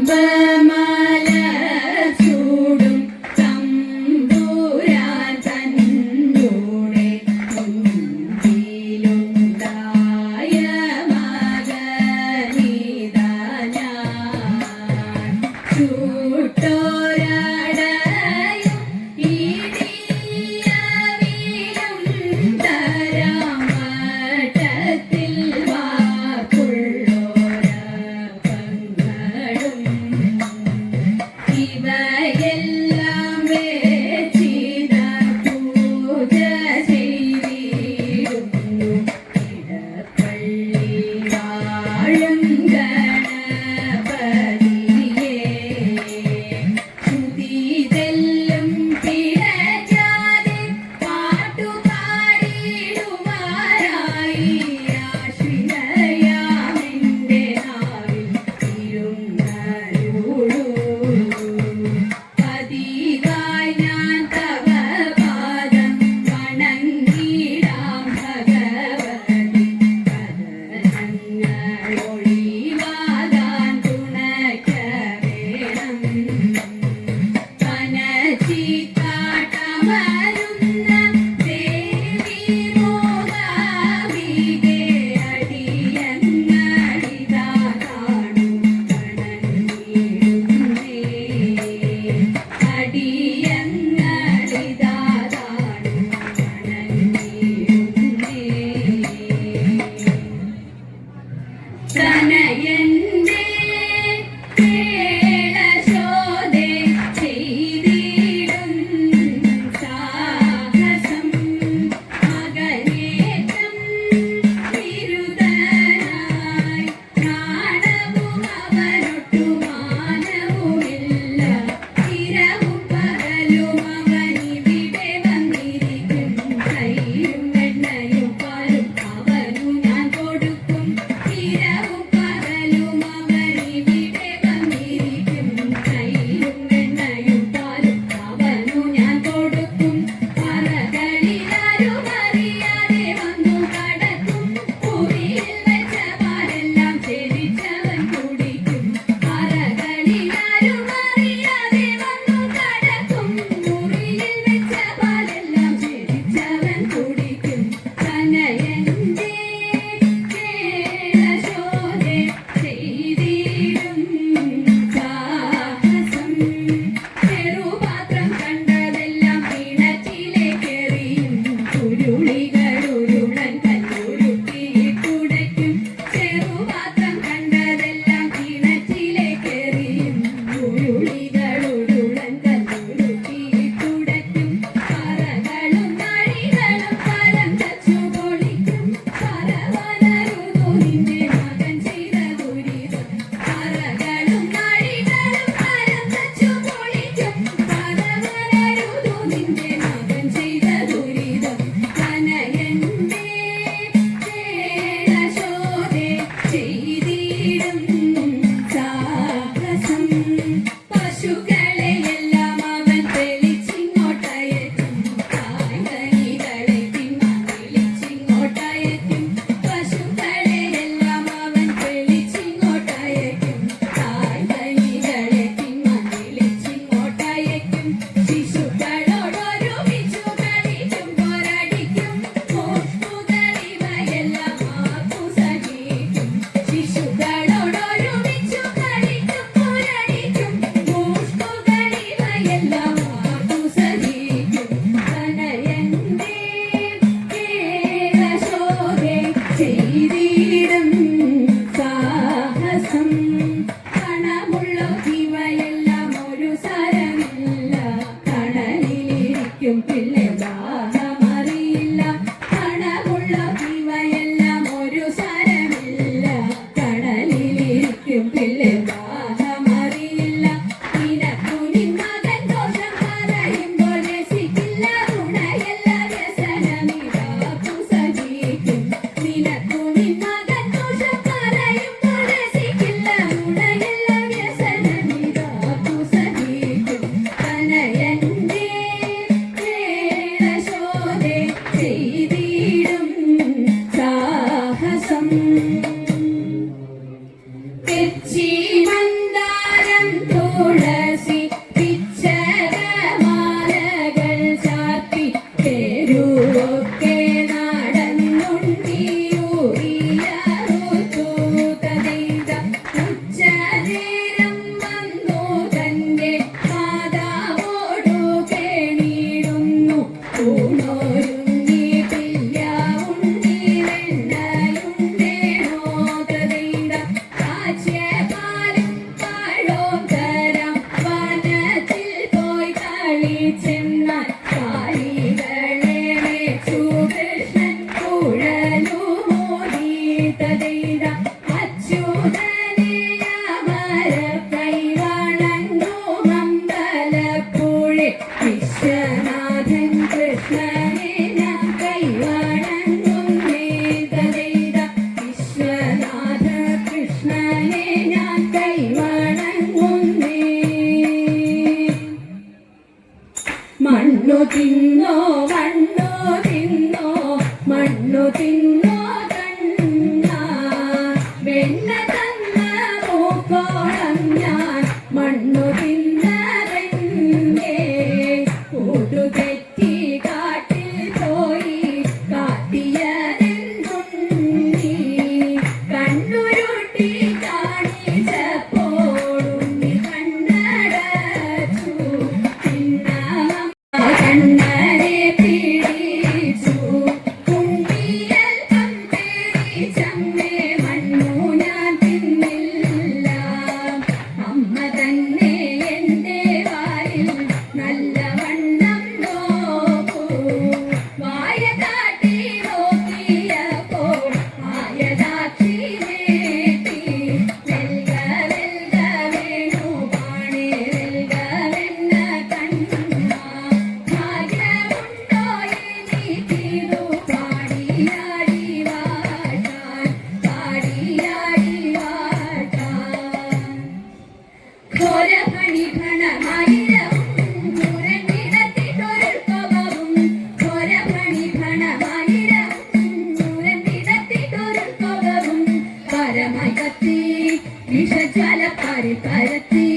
കുംഭമാല ചൂടും തമ്പുരാൻ തന്നൂടെ മുൻപിലുണ്ടായ മകനിതാ ഞാൻ ചൂട്ടോരടയും ഇടിയവിലും തരാം മഠത്തിൽ വാക്കുള്ളോരപ്പങ്ങളും ഇവയെല്ലാം വെച്ചിത പൂജ ചെയ്തിരുന്നു ഇടപ്പള്ളി വാഴും ഗണപതിയെ ശ്രുതിതെല്ലും പിഴച്ചാതെ പാട്ടുപാടിടുമാറായി ആശ്രിതയാമെന്റെ നാവിൽ ഇരുന്നരുളൂ പതിവായി ഞാൻ തവ പാദം വണങ്ങിടാം ഭഗവതി കഥനങ്ങളൊഴിവാകാൻ തുണയ്ക്ക വേണം കനച്ചിക്കാട്ടമരുന്ന ദേവി മോഹാവികെ അടിയങ്ങളിതാ കാണും വണങ്ങിടുന്നേ അടിയങ്ങളിതാ കാണും വണങ്ങിടുന്നേ കനയന്റെ കേളശോധേ ചെയ്തിടും സാഹസം മകനേറ്റം വിരുദ്ധനായി നാണവും അവനൊട്ടു മാനവുമില്ല ഇരവും പകലും അവനിവിടെ വന്നിരിക്കും കയ്യും എണ്ണയും പാലും അവനു ഞാൻ കൊടുക്കും ഇരവും പകലും അവനിവിടെ വന്നിരിക്കും കയ്യും എണ്ണയും പാലും അവനു ഞാൻ കൊടുക്കും പറകളിലാരും അറിയാതെ വന്നു കടക്കും മുറിയിൽ വെച്ച പാലെല്ലാം ചെരിച്ചവൻ കുടിക്കും പറകളിലാരും അറിയാതെ വന്നു കടക്കും മുറിയിൽ വെച്ച പാലെല്ലാം ചെരിച്ചവൻ കുടിക്കും കനയന്റെ കേളശോധേ ചെയ്തിടും സാഹസം ചെറുപാത്രം കണ്ടതെല്ലാം കിണറ്റിലേക്കെറിയും ഉരുളികളുരുളൻ കല്ലുരുട്ടിയിട്ടുടയ്ക്കും ചെറുപാത്രം കണ്ടതെല്ലാം കിണറ്റിലേക്കെറിയും ഉരുളികളുരുളൻ കല്ലുരുട്ടിയിട്ടുടയ്ക്കും പറകളും നഴികളും ഫലം തച്ചു പൊളിക്കും പറവനരുതു നിന്റെ മകൻ ചെയ്ത ദുരിതം പറകളും നഴികളും ഫലം തച്ചു പൊളിക്കും പറവനരുതു നിന്റെ മകൻ ചെയ്ത ദുരിതം കനയന്റെ കേളശോധേ ചെയ്തിടും സാഹസം പശുക്കളെയെല്ലാം അവൻ തെളിച്ചിങ്ങോട്ടയറ്റും കായ്കനികളെ തിന്നാൻ വിളിച്ചിങ്ങോട്ടയറ്റും പശുക്കളെയെല്ലാം അവൻ തെളിച്ചിങ്ങോട്ടയറ്റും കായ്കനികളെ തിന്നാൻ വിളിച്ചിങ്ങോട്ടയറ്റും ശിശുക്കളോടൊരുമിച്ചു കളിച്ചും പോരടിക്കും മോഷ്ടുകളിവയെല്ലാം ആർക്കു സഹിക്കും ശിശുക്കളോടൊരുമിച്ചു കളിച്ചും പോരടിക്കും മോഷ്ടുകളിവയെല്ലാം ആർക്കു സഹിക്കും കനയന്റെ കേളശോധേ ചെയ്തിടും സാഹസം കണമുള്ള ഇവയെല്ലാം ഒരു സരമില്ല കടലിലിരിക്കും പിള്ളെ ദാഹമറിയില്ല കണമുള്ള ഇവയെല്ലാം ഒരു സരമില്ല കടലിലിരിക്കും പിള്ളെ ദാഹമറിയില്ല നിനക്കു നിൻ മകൻ ദോഷം പറയുമ്പോൾ രസിക്കില്ല ഉണയല്ല വ്യസനമിതാക്കു സഹിക്കും നിനക്കു നിൻ മകൻ ദോഷം പറയുമ്പോൾ രസിക്കില്ല ഉണയല്ല വ്യസനമിതാക്കു സഹിക്കും കനയന്റെ കേളശോധേ ചെയ്തിടും സാഹസം തുളസി പിച്ചകമാലകൾ ചാർത്തി തെരുവൊക്കെ നടന്നുണ്ടിയൂരിയറുത്തു തതൈത ഉച്ചനേരം വന്നു തന്റെ മാതാവോടു കേണിടുന്നു ഊണൊരുങ്ങി പില്യാവുണ്ണി വെണ്ണയുണ്ടേണോ തതൈത കാച്ചിയപാലും പഴവും തരാം വനത്തിൽ പോയി കളിച്ചെന്നാൽ കാലികളെ വെച്ചു കൃഷ്ണൻ കുഴലുമോദി തതൈത അച്യുതനെ അമരർ കൈവണങ്ങും അമ്പലപ്പുഴെ വിശ്വനാഥൻ കൃഷ്ണനെ ഞാൻ കൈവണങ്ങുന്നേ തതൈത വിശ്വനാഥ കൃഷ്ണനെ ഞാൻ കൈവണങ്ങുന്നേ മണ്ണു തിന്നോ മണ്ണു തിന്നോ മണ്ണു തിന്നോ കണ്ണ വെണ്ണ തന്ന മൂക്കോളം ഞാൻ മണ്ണു തിന്നതെന്തേ കൂട്ടുതെറ്റി കാട്ടിൽ പോയി കാട്ടിയതെന്തുണ്ണി കണ്ണുരുട്ടി കാണിച്ചപ്പോഴുണ്ണി കണ്ണടച്ചു കണ്ണനെ പിടിച്ചു കുണ്ടിയൽപ്പം പേടിച്ചമ്മേ മണ്ണു ഞാൻ തിന്നില്ല അമ്മ തന്നെ എന്റെ വായിൽ നല്ലവണ്ണം നോക്കൂ വായ കാട്ടി നോക്കിയപ്പോൾ ആയതാക്ഷി നേട്ടി വെൽക വെൽക വേണു പാണേ വെൽക വെണ്ണ കണ്ണ ഭാഗ്യമുണ്ടോ എനിക്കിതു പാടിയാടി വാട്ടാൻ പാടിയാടി വാട്ടാൻ ഘോരഫണി ഫണമായിരവും നൂരണ്ടിടത്തിട്ടൊരുൾക്കവും ഘോരഫണി ഫണമായിരവും നൂരണ്ടിടത്തിട്ടൊരുൾക്കവും പരമായി കത്തി വിഷജ്വാല പരത്തി